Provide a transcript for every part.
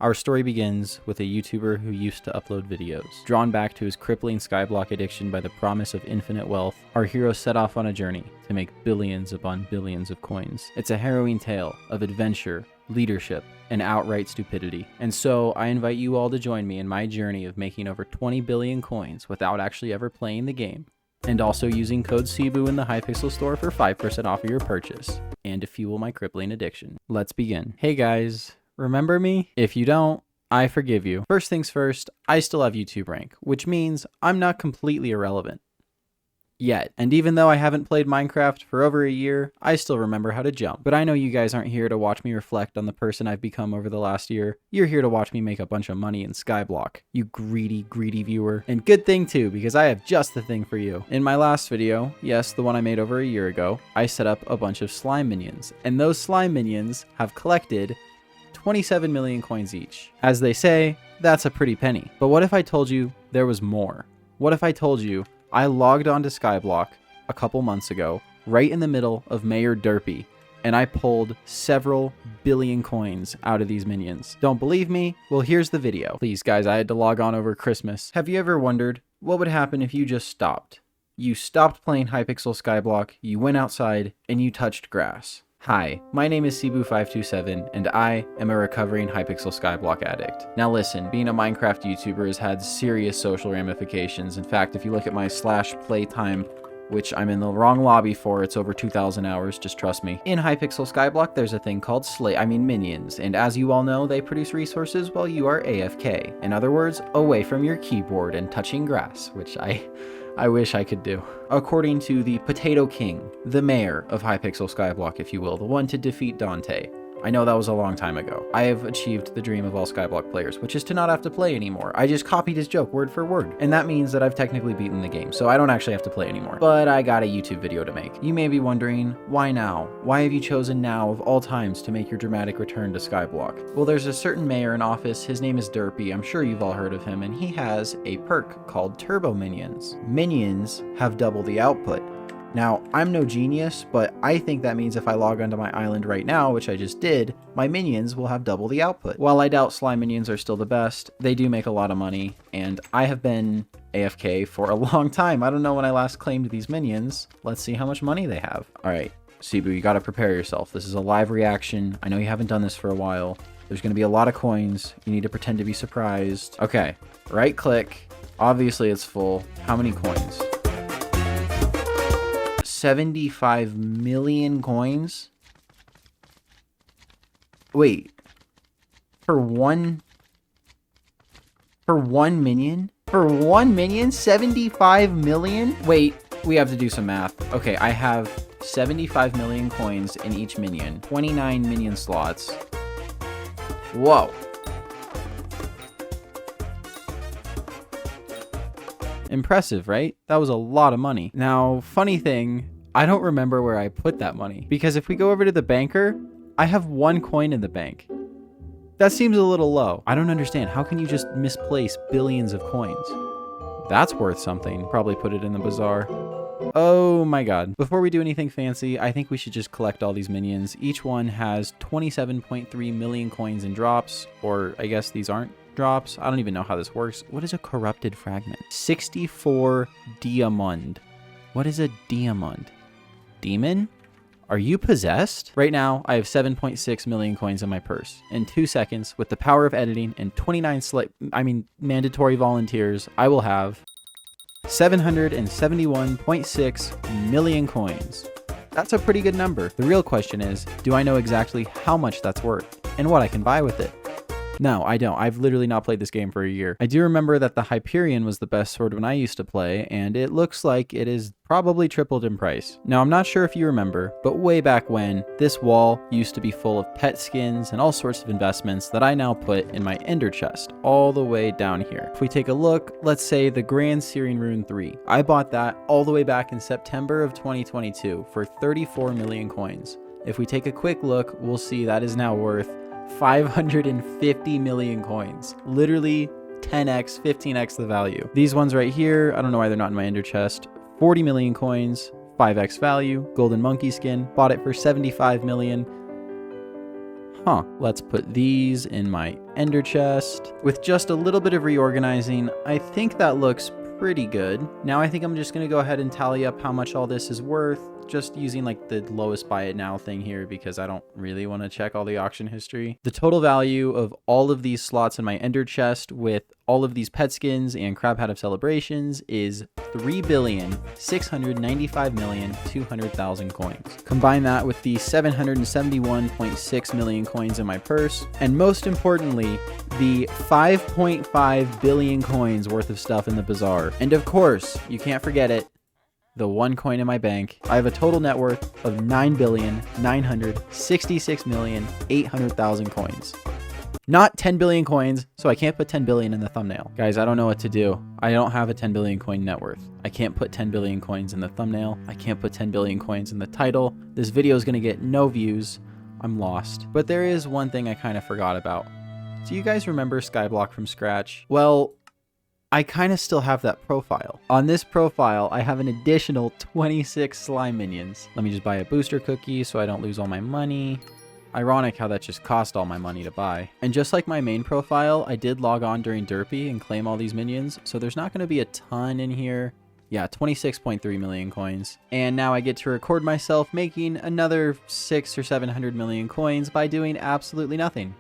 Our story begins with a YouTuber who used to upload videos. Drawn back to his crippling Skyblock addiction by the promise of infinite wealth, our hero set off on a journey to make billions upon billions of coins. It's a harrowing tale of adventure, leadership, and outright stupidity. And so I invite you all to join me in my journey of making over 20 billion coins without actually ever playing the game, and also using code CEBU in the Hypixel store for 5% off of your purchase, and to fuel my crippling addiction. Let's begin. Hey guys. Remember me? If you don't, I forgive you. First things first, I still have YouTube rank, which means I'm not completely irrelevant. Yet. And even though I haven't played Minecraft for over a year, I still remember how to jump. But I know you guys aren't here to watch me reflect on the person I've become over the last year. You're here to watch me make a bunch of money in Skyblock, you greedy, greedy viewer. And good thing too, because I have just the thing for you. In my last video, yes, the one I made over a year ago, I set up a bunch of slime minions. And those slime minions have collected 27 million coins each. As they say, that's a pretty penny. But what if I told you there was more? What if I told you I logged onto Skyblock a couple months ago, right in the middle of Mayor Derpy, and I pulled several billion coins out of these minions? Don't believe me? Well, here's the video. Please, guys, I had to log on over Christmas. Have you ever wondered what would happen if you just stopped? You stopped playing Hypixel Skyblock, you went outside, and you touched grass. Hi, my name is CEBU527, and I am a recovering Hypixel Skyblock addict. Now listen, being a Minecraft YouTuber has had serious social ramifications. In fact, if you look at my /playtime, which I'm in the wrong lobby for, it's over 2,000 hours, just trust me. In Hypixel Skyblock, there's a thing called minions, and as you all know, they produce resources while you are AFK. In other words, away from your keyboard and touching grass, which I wish I could do. According to the Potato King, the mayor of Hypixel Skyblock, if you will, the one to defeat Dante. I know that was a long time ago. I have achieved the dream of all Skyblock players, which is to not have to play anymore. I just copied his joke word for word. And that means that I've technically beaten the game, so I don't actually have to play anymore. But I got a YouTube video to make. You may be wondering, why now? Why have you chosen now of all times to make your dramatic return to Skyblock? Well, there's a certain mayor in office, his name is Derpy, I'm sure you've all heard of him, and he has a perk called Turbo Minions. Minions have double the output. Now, I'm no genius, but I think that means if I log onto my island right now, which I just did, my minions will have double the output. While I doubt slime minions are still the best, they do make a lot of money, and I have been AFK for a long time. I don't know when I last claimed these minions. Let's see how much money they have. All right, CEBU, you gotta prepare yourself. This is a live reaction. I know you haven't done this for a while. There's gonna be a lot of coins. You need to pretend to be surprised. Okay, right click. Obviously it's full. How many coins? 75 million coins? Wait. For one minion? For one minion? 75 million? Wait, we have to do some math. Okay, I have 75 million coins in each minion. 29 minion slots. Whoa. Impressive, right? That was a lot of money. Now, funny thing, I don't remember where I put that money, because if we go over to the banker, I have 1 coin in the bank. That seems a little low. I don't understand. How can you just misplace billions of coins? That's worth something. Probably put it in the bazaar. Oh my god. Before we do anything fancy, I think we should just collect all these minions. Each one has 27.3 million coins in drops, or I guess these aren't drops. I don't even know how this works. What is a corrupted fragment? 64 diamond. What is a diamond? Demon? Are you possessed? Right now, I have 7.6 million coins in my purse. In 2 seconds, with the power of editing and 29 mandatory volunteers, I will have 771.6 million coins. That's a pretty good number. The real question is, do I know exactly how much that's worth and what I can buy with it? No, I don't. I've literally not played this game for a year. I do remember that the Hyperion was the best sword when I used to play, and it looks like it is probably tripled in price. Now, I'm not sure if you remember, but way back when, this wall used to be full of pet skins and all sorts of investments that I now put in my ender chest, all the way down here. If we take a look, let's say the Grand Searing Rune 3. I bought that all the way back in September of 2022 for 34 million coins. If we take a quick look, we'll see that is now worth 550 million coins. Literally 10x, 15x the value. These ones right here, I don't know why they're not in my ender chest. 40 million coins, 5x value. Golden monkey skin, bought it for 75 million. Let's put these in my ender chest. With just a little bit of reorganizing, I think that looks pretty good. Now I think I'm just gonna go ahead and tally up how much all this is worth, just using like the lowest buy it now thing here because I don't really want to check all the auction history. The total value of all of these slots in my ender chest with all of these pet skins and crab hat of celebrations is 3,695,200,000 coins. Combine that with the 771.6 million coins in my purse, and most importantly, the 5.5 billion coins worth of stuff in the bazaar. And of course, you can't forget it, the one coin in my bank. I have a total net worth of 9,966,800,000 coins. Not 10 billion coins, so I can't put 10 billion in the thumbnail. Guys, I don't know what to do. I don't have a 10 billion coin net worth. I can't put 10 billion coins in the thumbnail. I can't put 10 billion coins in the title. This video is gonna get no views. I'm lost. But there is one thing I kind of forgot about. Do you guys remember Skyblock from scratch? Well, I kind of still have that profile. On this profile, I have an additional 26 slime minions. Let me just buy a booster cookie so I don't lose all my money. Ironic how that just cost all my money to buy. And just like my main profile, I did log on during Derpy and claim all these minions, so there's not going to be a ton in here. Yeah, 26.3 million coins. And now I get to record myself making another 600 or 700 million coins by doing absolutely nothing.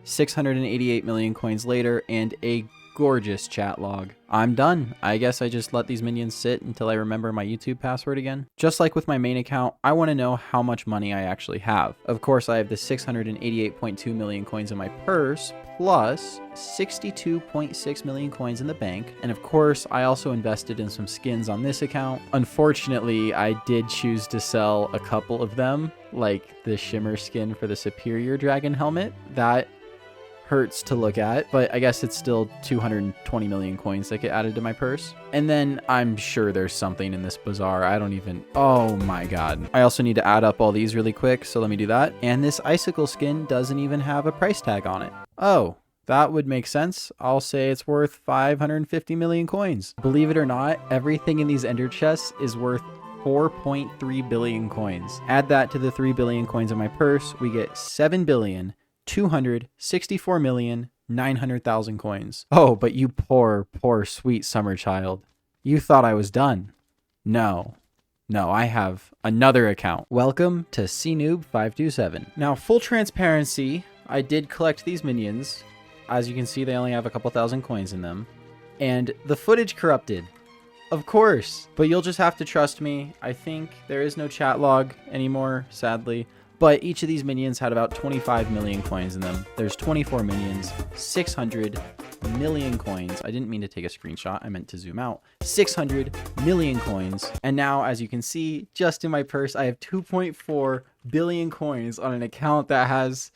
688 million coins later and a gorgeous chat log. I'm done. I guess I just let these minions sit until I remember my YouTube password again. Just like with my main account, I want to know how much money I actually have. Of course, I have the 688.2 million coins in my purse, plus 62.6 million coins in the bank. And of course, I also invested in some skins on this account. Unfortunately, I did choose to sell a couple of them, like the shimmer skin for the Superior Dragon helmet. That hurts to look at, but I guess it's still 220 million coins that get added to my purse. And then I'm sure there's something in this bazaar. Oh my god. I also need to add up all these really quick, so let me do that. And this icicle skin doesn't even have a price tag on it. Oh, that would make sense. I'll say it's worth 550 million coins. Believe it or not, everything in these ender chests is worth 4.3 billion coins. Add that to the 3 billion coins in my purse, we get 7,264,900,000 coins. Oh, but you poor sweet summer child. You thought I was done. No, I have another account. Welcome to CNoob527. Now, full transparency, I did collect these minions. As you can see, they only have a couple thousand coins in them. And the footage corrupted. Of course. But you'll just have to trust me. I think there is no chat log anymore, sadly. But each of these minions had about 25 million coins in them. There's 24 minions, 600 million coins. I didn't mean to take a screenshot. I meant to zoom out. 600 million coins. And now, as you can see, just in my purse, I have 2.4 billion coins on an account that has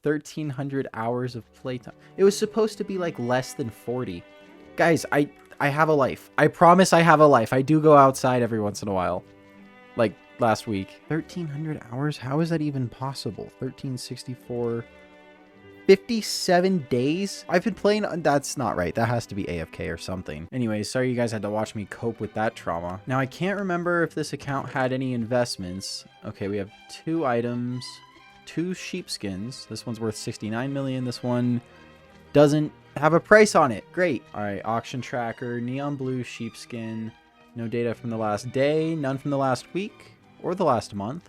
1,300 hours of playtime. It was supposed to be like less than 40. Guys, I have a life. I promise I have a life. I do go outside every once in a while. Like last week. 1,300 hours? How is that even possible? 1,364... 57 days? I've been playing... That's not right. That has to be AFK or something. Anyways, sorry you guys had to watch me cope with that trauma. Now, I can't remember if this account had any investments. Okay, we have 2 items, 2 sheepskins. This one's worth 69 million. This one doesn't have a price on it. Great. All right, auction tracker, neon blue sheepskin. No data from the last day, none from the last week or the last month.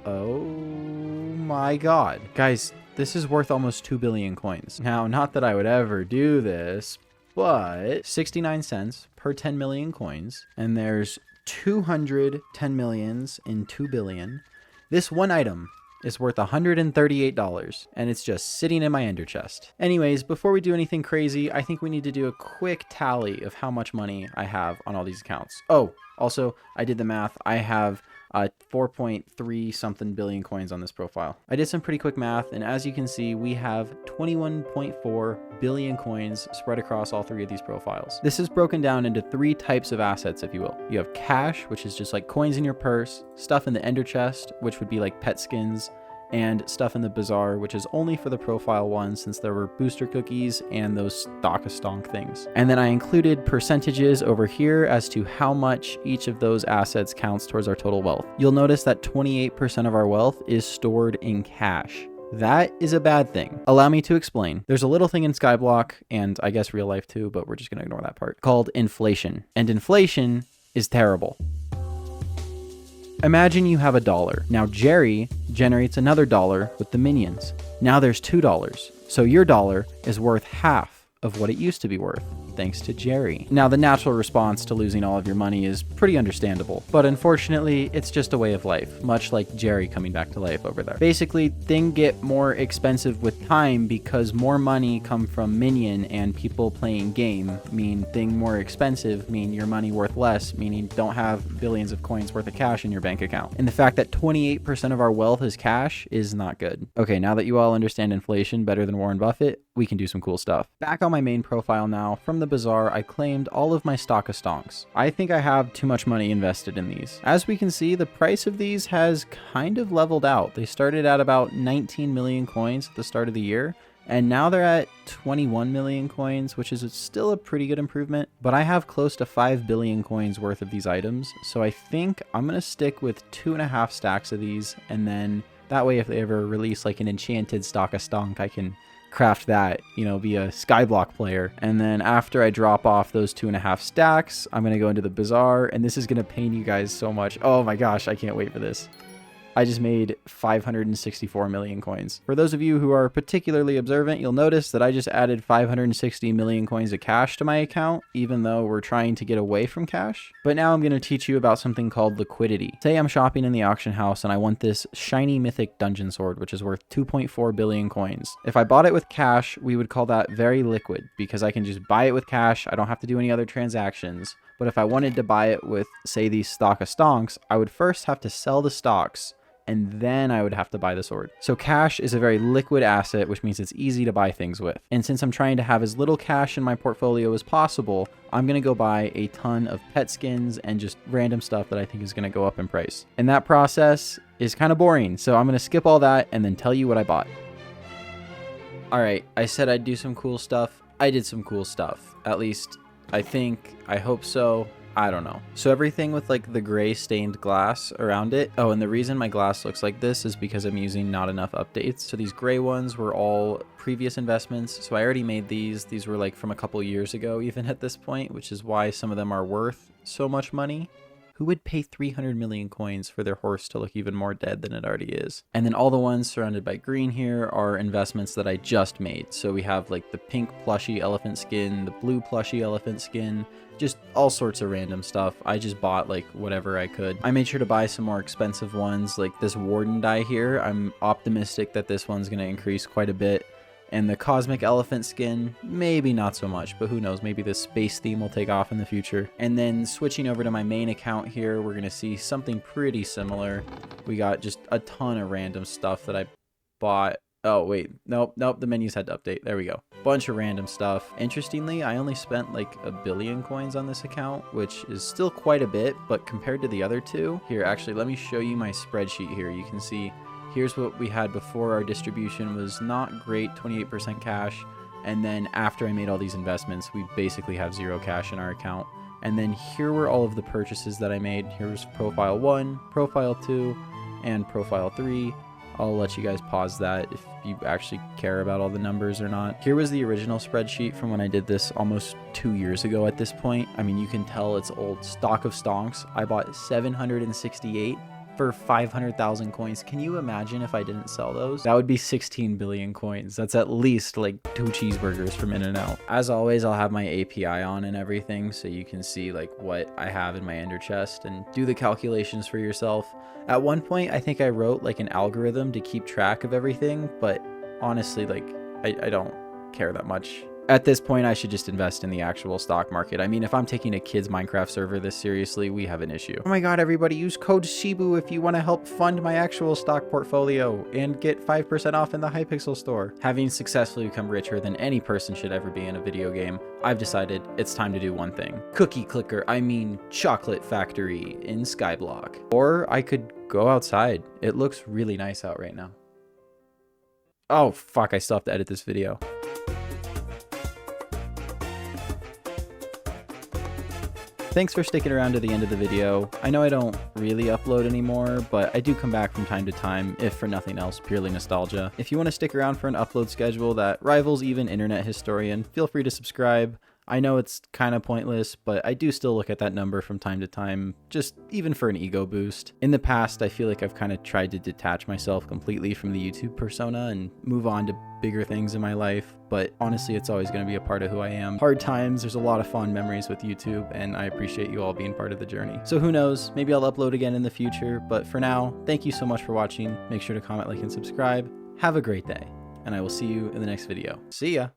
Oh my god. Guys, this is worth almost 2 billion coins. Now, not that I would ever do this, but 69 cents per 10 million coins. And there's 210 millions in 2 billion. This one item is worth $138, and it's just sitting in my ender chest. Anyways, before we do anything crazy, I think we need to do a quick tally of how much money I have on all these accounts. Oh, also, I did the math. I have 4.3 something billion coins on this profile. I did some pretty quick math, and as you can see, we have 21.4 billion coins spread across all 3 of these profiles. This is broken down into 3 types of assets, if you will. You have cash, which is just like coins in your purse, stuff in the ender chest, which would be like pet skins and stuff in the bazaar, which is only for the profile one since there were booster cookies and those stock of stonk things. And then I included percentages over here as to how much each of those assets counts towards our total wealth. You'll notice that 28% of our wealth is stored in cash. That is a bad thing. Allow me to explain. There's a little thing in Skyblock, and I guess real life too, but we're just gonna ignore that part, called inflation. And inflation is terrible. Imagine you have $1. Now Jerry generates another $1 with the minions. Now there's $2. So your dollar is worth half of what it used to be worth, thanks to Jerry. Now the natural response to losing all of your money is pretty understandable, but unfortunately it's just a way of life, much like Jerry coming back to life over there. Basically, things get more expensive with time because more money come from minion and people playing game mean thing more expensive, mean your money worth less, meaning don't have billions of coins worth of cash in your bank account. And the fact that 28% of our wealth is cash is not good. Okay, now that you all understand inflation better than Warren Buffett, we can do some cool stuff. Back on my main profile now, from the bazaar, I claimed all of my stock of stonks. I think I have too much money invested in these. As we can see, the price of these has kind of leveled out. They started at about 19 million coins at the start of the year, and now they're at 21 million coins, which is still a pretty good improvement, but I have close to 5 billion coins worth of these items, so I think I'm gonna stick with 2.5 stacks of these, and then that way if they ever release like an enchanted stock of stonk, I can craft that, you know, be a Skyblock player. And then after I drop off those 2.5 stacks, I'm gonna go into the bazaar, and this is gonna pain you guys so much. Oh my gosh, I can't wait for this. I just made 564 million coins. For those of you who are particularly observant, you'll notice that I just added 560 million coins of cash to my account, even though we're trying to get away from cash. But now I'm going to teach you about something called liquidity. Say I'm shopping in the auction house and I want this shiny mythic dungeon sword, which is worth 2.4 billion coins. If I bought it with cash, we would call that very liquid because I can just buy it with cash. I don't have to do any other transactions. But if I wanted to buy it with, say, these stock of stonks, I would first have to sell the stocks, and then I would have to buy the sword. So cash is a very liquid asset, which means it's easy to buy things with. And since I'm trying to have as little cash in my portfolio as possible, I'm gonna go buy a ton of pet skins and just random stuff that I think is gonna go up in price. And that process is kind of boring, so I'm gonna skip all that and then tell you what I bought. All right, I said I'd do some cool stuff. I did some cool stuff. At least, I think, I hope so. I don't know. So everything with like the gray stained glass around it. Oh, and the reason my glass looks like this is because I'm using not enough updates. So these gray ones were all previous investments. So I already made these. These were like from a couple years ago, even at this point, which is why some of them are worth so much money. Who would pay 300 million coins for their horse to look even more dead than it already is? And then all the ones surrounded by green here are investments that I just made. So we have like the pink plushy elephant skin, the blue plushy elephant skin, just all sorts of random stuff. I just bought like whatever I could. I made sure to buy some more expensive ones like this warden die here. I'm optimistic that this one's gonna increase quite a bit. And the cosmic elephant skin, maybe not so much, but who knows, maybe this space theme will take off in the future. And then switching over to my main account here, we're gonna see something pretty similar. We got just a ton of random stuff that I bought. Oh wait, nope, the menus had to update. There we go. Bunch of random stuff. Interestingly, I only spent like 1 billion coins on this account, which is still quite a bit, but compared to the other two, here, actually, let me show you my spreadsheet here. You can see here's what we had before our distribution was not great, 28% cash. And then after I made all these investments, we basically have 0 cash in our account. And then here were all of the purchases that I made. Here's profile 1, profile 2, and profile 3. I'll let you guys pause that if you actually care about all the numbers or not. Here was the original spreadsheet from when I did this almost 2 years ago at this point. I mean, you can tell it's old. Stock of stonks. I bought 768 for 500,000 coins. Can you imagine if I didn't sell those? That would be 16 billion coins. That's at least like 2 cheeseburgers from In-N-Out. As always, I'll have my API on and everything so you can see like what I have in my ender chest and do the calculations for yourself. At one point, I think I wrote like an algorithm to keep track of everything, but honestly, like I don't care that much. At this point, I should just invest in the actual stock market. I mean, if I'm taking a kid's Minecraft server this seriously, we have an issue. Oh my god, everybody, use code Shibu if you want to help fund my actual stock portfolio and get 5% off in the Hypixel store. Having successfully become richer than any person should ever be in a video game, I've decided it's time to do one thing. Cookie clicker, I mean chocolate factory in Skyblock. Or I could go outside. It looks really nice out right now. Oh, fuck, I still have to edit this video. Thanks for sticking around to the end of the video. I know I don't really upload anymore, but I do come back from time to time, if for nothing else, purely nostalgia. If you want to stick around for an upload schedule that rivals even Internet Historian, feel free to subscribe. I know it's kind of pointless, but I do still look at that number from time to time, just even for an ego boost. In the past, I feel like I've kind of tried to detach myself completely from the YouTube persona and move on to bigger things in my life, but honestly, it's always going to be a part of who I am. Hard times, there's a lot of fond memories with YouTube, and I appreciate you all being part of the journey. So who knows, maybe I'll upload again in the future, but for now, thank you so much for watching. Make sure to comment, like, and subscribe. Have a great day, and I will see you in the next video. See ya!